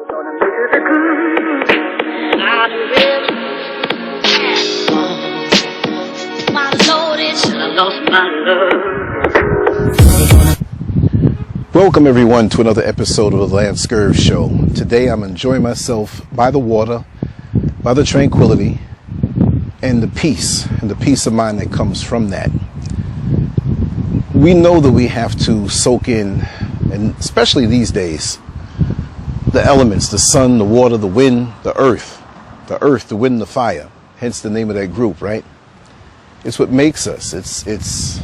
Gonna make it a good. I really my Lord, I lost my love. Welcome everyone to another episode of the Lancescurv show. Today I'm enjoying myself by the water, by the tranquility, and the peace of mind that comes from that. We know that we have to soak in, and especially these days, the elements, the sun, the water, the wind, the earth, the wind, the fire, hence the name of that group, right? It's what makes us. It's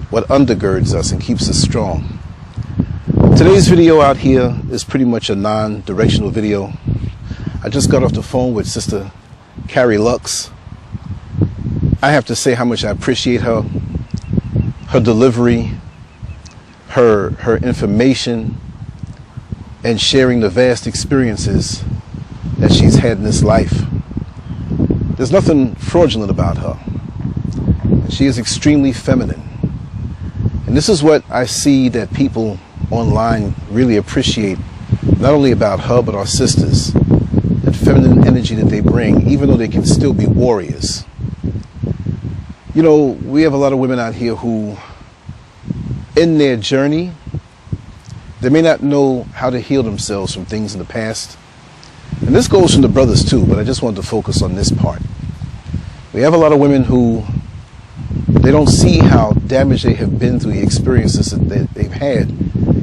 what undergirds us and keeps us strong. Today's video out here is pretty much a non-directional video. I just got off the phone with Sister Carrie Lux. I have to say how much I appreciate her delivery, her information, and sharing the vast experiences that she's had in this life. There's nothing fraudulent about her. She is extremely feminine. And this is what I see that people online really appreciate, not only about her, but our sisters. That feminine energy that they bring, even though they can still be warriors. You know, we have a lot of women out here who, in their journey, they may not know how to heal themselves from things in the past. And this goes from the brothers too, but I just wanted to focus on this part. We have a lot of women who, they don't see how damaged they have been through the experiences that they've had,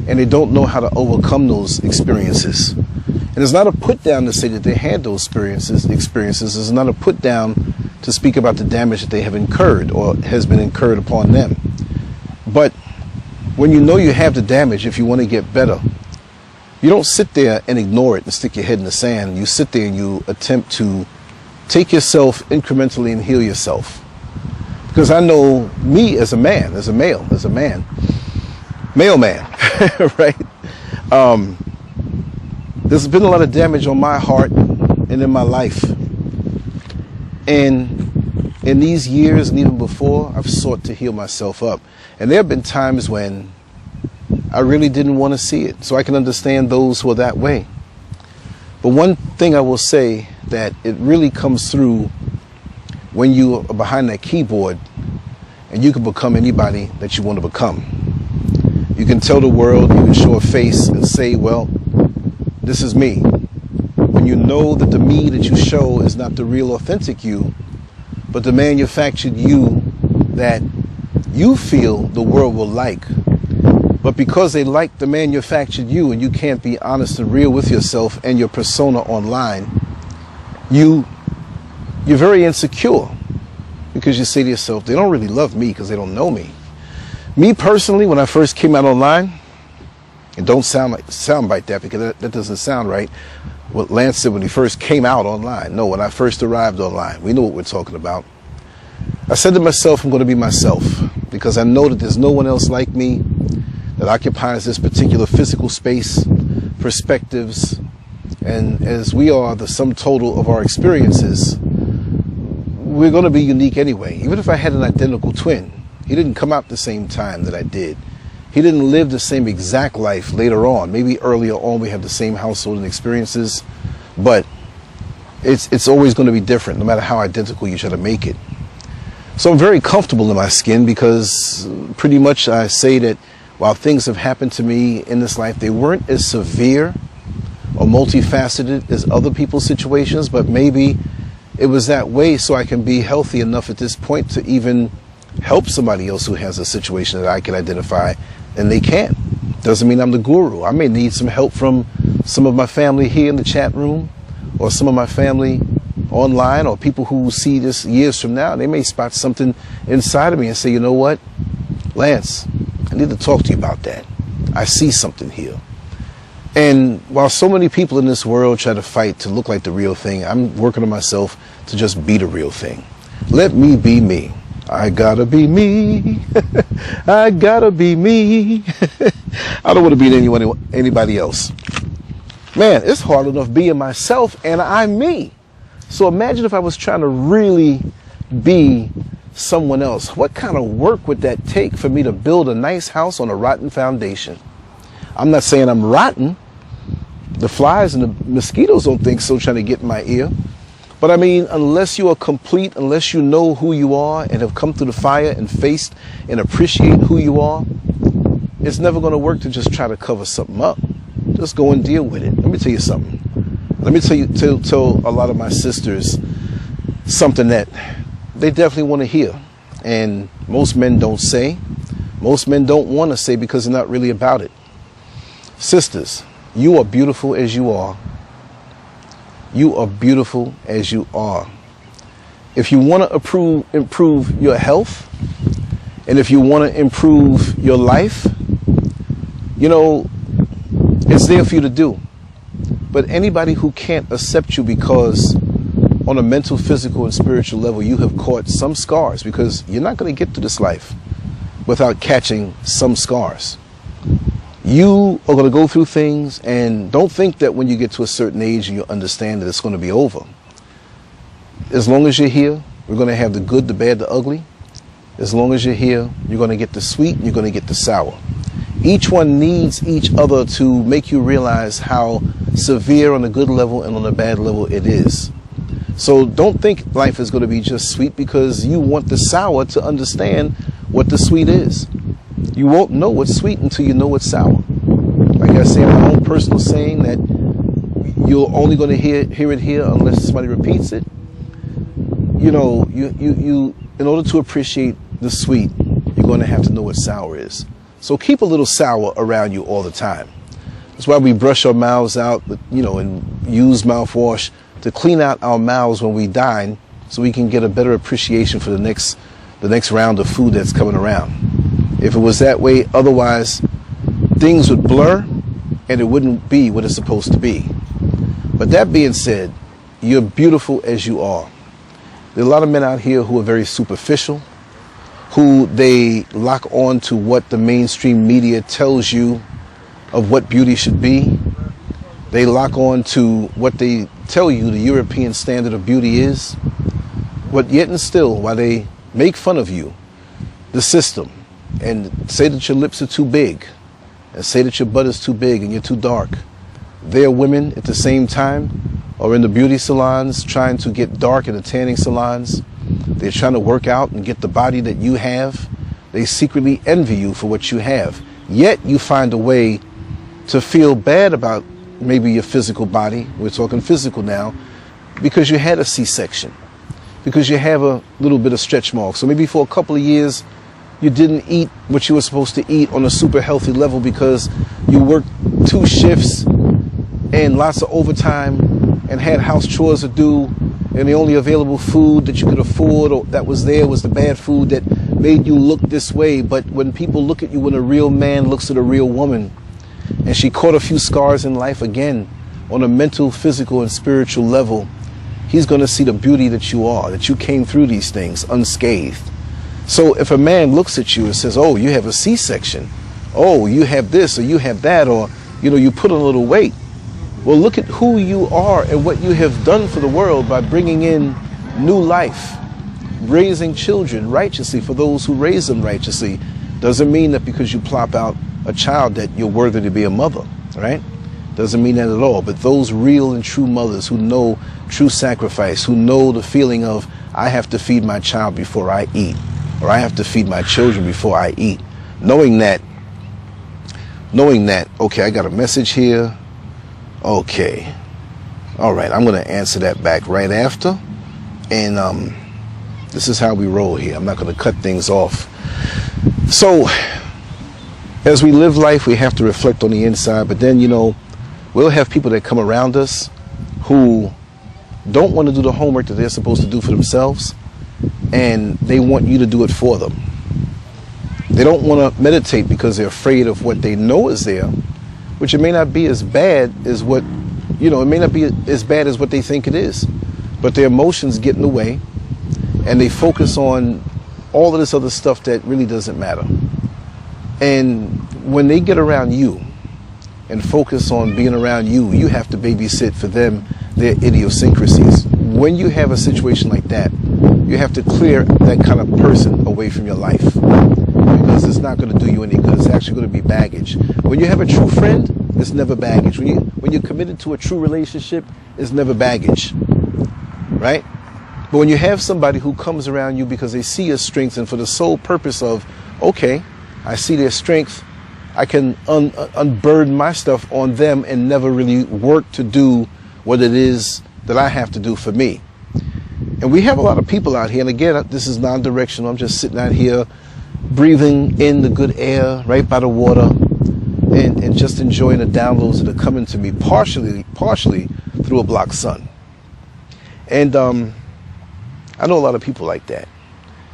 and they don't know how to overcome those experiences. And it's not a put down to say that they had those experiences. It's not a put down to speak about the damage that they have incurred or has been incurred upon them. But when you know you have the damage, if you want to get better, you don't sit there and ignore it and stick your head in the sand. You sit there and you attempt to take yourself incrementally and heal yourself. Because I know me as a man, as a male man, right? There's been a lot of damage on my heart and in my life. And in these years and even before, I've sought to heal myself up. And there have been times when I really didn't want to see it. So I can understand those who are that way. But one thing I will say, that it really comes through when you are behind that keyboard and you can become anybody that you want to become. You can tell the world, you can show a face and say, well, this is me. When you know that the me that you show is not the real authentic you, but the manufactured you that you feel the world will like. But because they like the manufactured you and you can't be honest and real with yourself and your persona online, you're very insecure. Because you say to yourself, they don't really love me because they don't know me. Me personally, when I first came out online, and don't soundbite that because that doesn't sound right, what Lance said when he first came out online. No, when I first arrived online, we know what we're talking about. I said to myself, I'm going to be myself because I know that there's no one else like me that occupies this particular physical space, perspectives, and as we are the sum total of our experiences, we're going to be unique anyway. Even if I had an identical twin, he didn't come out the same time that I did. He didn't live the same exact life later on. Maybe earlier on we have the same household and experiences, but it's always going to be different no matter how identical you try to make it. So I'm very comfortable in my skin because pretty much I say that while things have happened to me in this life, they weren't as severe or multifaceted as other people's situations, but maybe it was that way so I can be healthy enough at this point to even help somebody else who has a situation that I can identify and they can't. Doesn't mean I'm the guru. I may need some help from some of my family here in the chat room or some of my family online or people who see this years from now. They may spot something inside of me and say, you know what, Lance, I need to talk to you about that. I see something here. And while so many people in this world try to fight to look like the real thing, I'm working on myself to just be the real thing. Let me be me. I gotta be me. I gotta be me. I don't want to be anybody else. Man, it's hard enough being myself and I'm me. So imagine if I was trying to really be someone else. What kind of work would that take for me to build a nice house on a rotten foundation? I'm not saying I'm rotten. The flies and the mosquitoes don't think so, trying to get in my ear. But I mean, unless you are complete, unless you know who you are and have come through the fire and faced and appreciate who you are, it's never going to work to just try to cover something up. Just go and deal with it. Let me tell you something. Let me tell a lot of my sisters something that they definitely want to hear. And most men don't say. Most men don't want to say because they're not really about it. Sisters, you are beautiful as you are. You are beautiful as you are. If you want to improve your health, and if you want to improve your life, you know, it's there for you to do. But anybody who can't accept you because on a mental, physical, and spiritual level, you have caught some scars, because you're not going to get to this life without catching some scars. You are going to go through things, and don't think that when you get to a certain age and you understand that it's going to be over. As long as you're here, we're going to have the good, the bad, the ugly. As long as you're here, you're going to get the sweet and you're going to get the sour. Each one needs each other to make you realize how severe on a good level and on a bad level it is. So don't think life is going to be just sweet because you want the sour to understand what the sweet is. You won't know what's sweet until you know what's sour. Like I say, my own personal saying that you're only going to hear it here unless somebody repeats it. You know, you in order to appreciate the sweet, you're going to have to know what sour is. So keep a little sour around you all the time. That's why we brush our mouths out, you know, and use mouthwash to clean out our mouths when we dine, so we can get a better appreciation for the next round of food that's coming around. If it was that way, otherwise, things would blur and it wouldn't be what it's supposed to be. But that being said, you're beautiful as you are. There are a lot of men out here who are very superficial, who they lock on to what the mainstream media tells you of what beauty should be. They lock on to what they tell you the European standard of beauty is. But yet and still, while they make fun of you, the system, and say that your lips are too big, and say that your butt is too big and you're too dark, their women at the same time are in the beauty salons trying to get dark in the tanning salons. They're trying to work out and get the body that you have. They secretly envy you for what you have. Yet you find a way to feel bad about maybe your physical body. We're talking physical now, because you had a C-section, because you have a little bit of stretch marks. So maybe for a couple of years, you didn't eat what you were supposed to eat on a super healthy level because you worked 2 shifts and lots of overtime and had house chores to do, and the only available food that you could afford or that was there was the bad food that made you look this way. But when people look at you, when a real man looks at a real woman, and she caught a few scars in life again on a mental, physical, and spiritual level, he's going to see the beauty that you are, that you came through these things unscathed. So if a man looks at you and says, oh, you have a C-section, oh, you have this or you have that, or, you know, you put on a little weight. Well, look at who you are and what you have done for the world by bringing in new life, raising children righteously for those who raise them righteously. Doesn't mean that because you plop out a child that you're worthy to be a mother, right? Doesn't mean that at all. But those real and true mothers who know true sacrifice, who know the feeling of, I have to feed my child before I eat, or I have to feed my children before I eat. Knowing that, okay, I got a message here. Okay. All right, I'm going to answer that back right after. And this is how we roll here. I'm not going to cut things off. So, as we live life, we have to reflect on the inside. But then, you know, we'll have people that come around us who don't want to do the homework that they're supposed to do for themselves, and they want you to do it for them. They don't want to meditate because they're afraid of what they know is there, which it may not be as bad as what, you know, it may not be as bad as what they think it is. But their emotions get in the way, and they focus on all of this other stuff that really doesn't matter. And when they get around you and focus on being around you, you have to babysit for them their idiosyncrasies. When you have a situation like that, you have to clear that kind of person away from your life, because it's not going to do you any good. It's actually going to be baggage. When you have a true friend, it's never baggage. When you're committed to a true relationship, it's never baggage, right? But when you have somebody who comes around you because they see your strengths and for the sole purpose of, okay, I see their strength, I can unburden my stuff on them and never really work to do what it is that I have to do for me. And we have a lot of people out here, and again, this is non-directional. I'm just sitting out here breathing in the good air right by the water and just enjoying the downloads that are coming to me partially through a blocked sun. And I know a lot of people like that.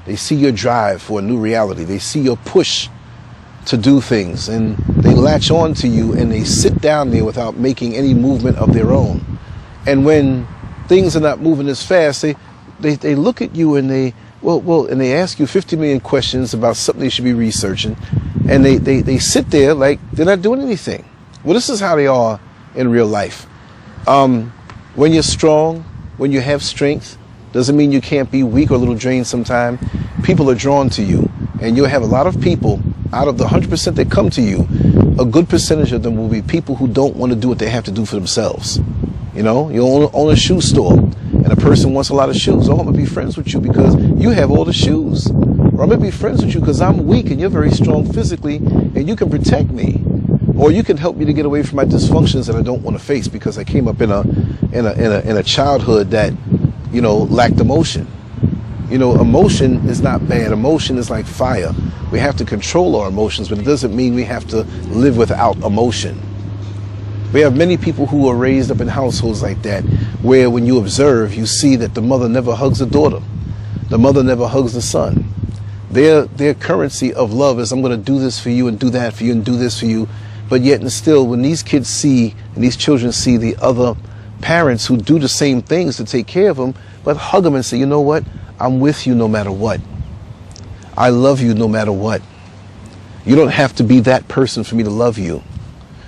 They see your drive for a new reality. They see your push to do things, and they latch on to you and they sit down there without making any movement of their own. And when things are not moving as fast, they look at you and they ask you 50 million questions about something they should be researching, and they sit there like they're not doing anything. Well, this is how they are in real life. When you're strong, when you have strength, doesn't mean you can't be weak or a little drained sometime. People are drawn to you, and you'll have a lot of people, out of the 100% that come to you, a good percentage of them will be people who don't want to do what they have to do for themselves. You know, you own a shoe store, and a person wants a lot of shoes. Oh, I'm going to be friends with you because you have all the shoes. Or I'm going to be friends with you because I'm weak and you're very strong physically and you can protect me. Or you can help me to get away from my dysfunctions that I don't want to face because I came up in a childhood that, you know, lacked emotion. You know, emotion is not bad. Emotion is like fire. We have to control our emotions, but it doesn't mean we have to live without emotion. We have many people who are raised up in households like that, where when you observe, you see that the mother never hugs the daughter. The mother never hugs the son. Their currency of love is, I'm going to do this for you and do that for you and do this for you. But yet and still, when these kids see, and these children see the other parents who do the same things to take care of them, but hug them and say, you know what? I'm with you no matter what. I love you no matter what. You don't have to be that person for me to love you.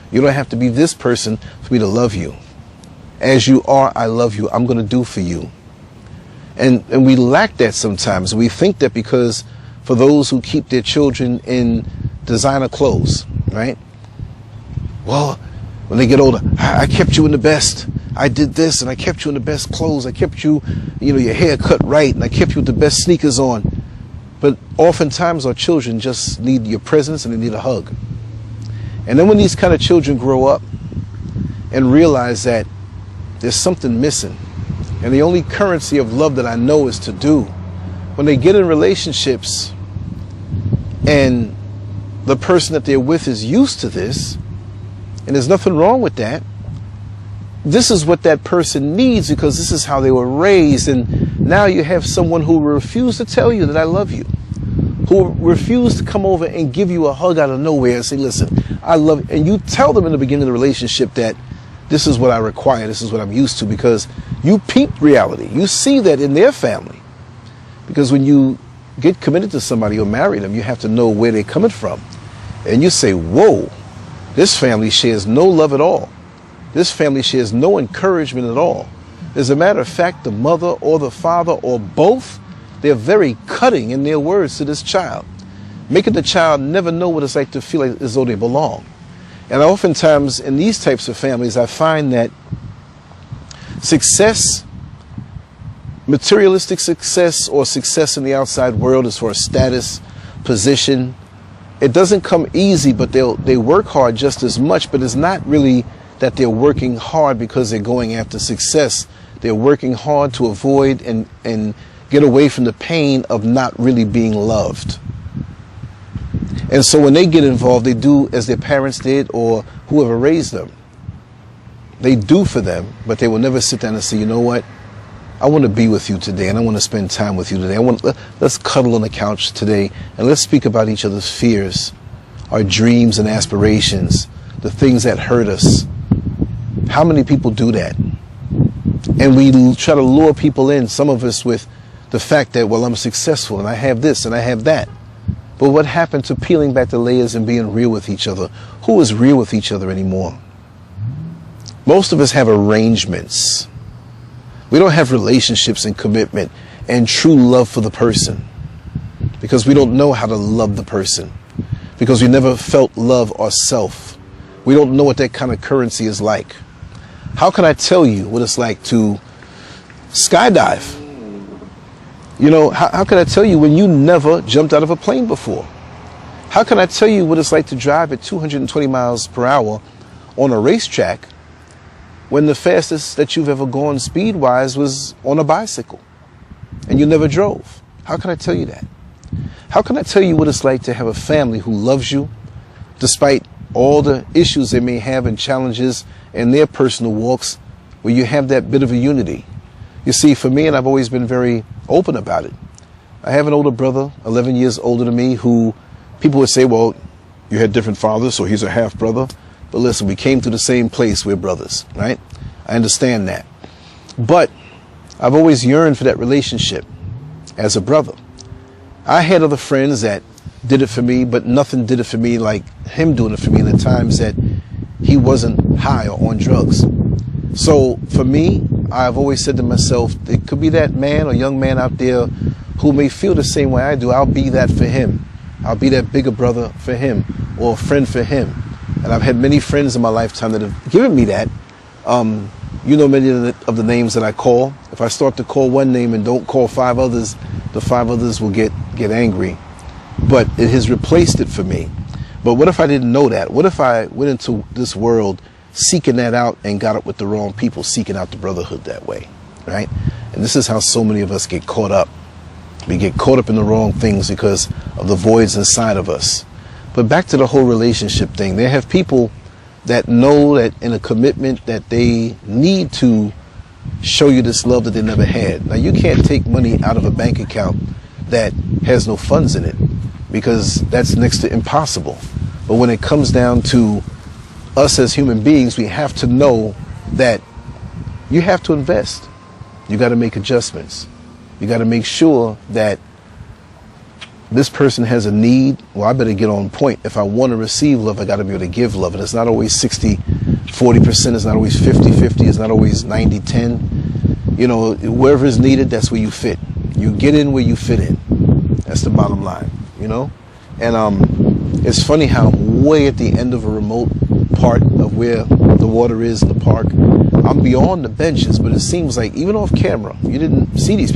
You don't have to be this person for me to love you. As you are, I love you. I'm going to do for you. And we lack that sometimes. We think that because for those who keep their children in designer clothes, right? Well, when they get older, I kept you in the best. I did this and I kept you in the best clothes. I kept you, your hair cut right, and I kept you with the best sneakers on. But oftentimes our children just need your presence and they need a hug. And then when these kind of children grow up and realize that there's something missing, and the only currency of love that I know is to do, when they get in relationships and the person that they're with is used to this, and there's nothing wrong with that, this is what that person needs because this is how they were raised. And now you have someone who refused to tell you that I love you, who refused to come over and give you a hug out of nowhere and say, listen, I love you. And you tell them in the beginning of the relationship that this is what I require, this is what I'm used to, because you peep reality. You see that in their family. Because when you get committed to somebody or marry them, you have to know where they're coming from. And you say, whoa, this family shares no love at all. This family shares no encouragement at all. As a matter of fact, the mother or the father or both, they're very cutting in their words to this child, making the child never know what it's like to feel like as though they belong. And oftentimes in these types of families, I find that success, materialistic success or success in the outside world as far as status, position, it doesn't come easy, but they work hard just as much, but it's not really that they're working hard because they're going after success. They're working hard to avoid and get away from the pain of not really being loved. And so when they get involved, they do as their parents did or whoever raised them. They do for them, but they will never sit down and say, you know what? I want to be with you today and I want to spend time with you today. Let's cuddle on the couch today and let's speak about each other's fears, our dreams and aspirations, the things that hurt us. How many people do that? And we try to lure people in, some of us with the fact that, well, I'm successful and I have this and I have that. But what happened to peeling back the layers and being real with each other? Who is real with each other anymore? Most of us have arrangements. We don't have relationships and commitment and true love for the person because we don't know how to love the person, because we never felt love ourselves. We don't know what that kind of currency is like. How can I tell you what it's like to skydive? You know, how can I tell you when you never jumped out of a plane before? How can I tell you what it's like to drive at 220 miles per hour on a racetrack when the fastest that you've ever gone speed-wise was on a bicycle and you never drove? How can I tell you that? How can I tell you what it's like to have a family who loves you despite all the issues they may have and challenges in their personal walks, where you have that bit of a unity? You see, for me, and I've always been very open about it, I have an older brother, 11 years older than me, who people would say, well, you had different fathers, so he's a half brother. But listen, we came to the same place, we're brothers, right? I understand that. But I've always yearned for that relationship as a brother. I had other friends that did it for me, but nothing did it for me like him doing it for me in the times that he wasn't high or on drugs. So for me, I've always said to myself, it could be that man or young man out there who may feel the same way I do. I'll be that for him. I'll be that bigger brother for him, or a friend for him. And I've had many friends in my lifetime that have given me that. You know many of the names that I call. If I start to call one name and don't call 5 others, the 5 others will get angry. But it has replaced it for me. But what if I didn't know that? What if I went into this world seeking that out and got up with the wrong people, seeking out the brotherhood that way, right? And this is how so many of us get caught up. We get caught up in the wrong things because of the voids inside of us. But back to the whole relationship thing, they have people that know that in a commitment that they need to show you this love that they never had. Now, you can't take money out of a bank account that has no funds in it, because that's next to impossible. But when it comes down to us as human beings, we have to know that you have to invest. You got to make adjustments. You got to make sure that this person has a need. Well, I better get on point. If I want to receive love, I got to be able to give love. And it's not always 60-40%. It's not always 50-50. It's not always 90-10. You know, wherever is needed, that's where you fit. You get in where you fit in. That's the bottom line, you know? And it's funny how way at the end of a remote part of where the water is in the park, I'm beyond the benches, but it seems like even off camera, you didn't see these people.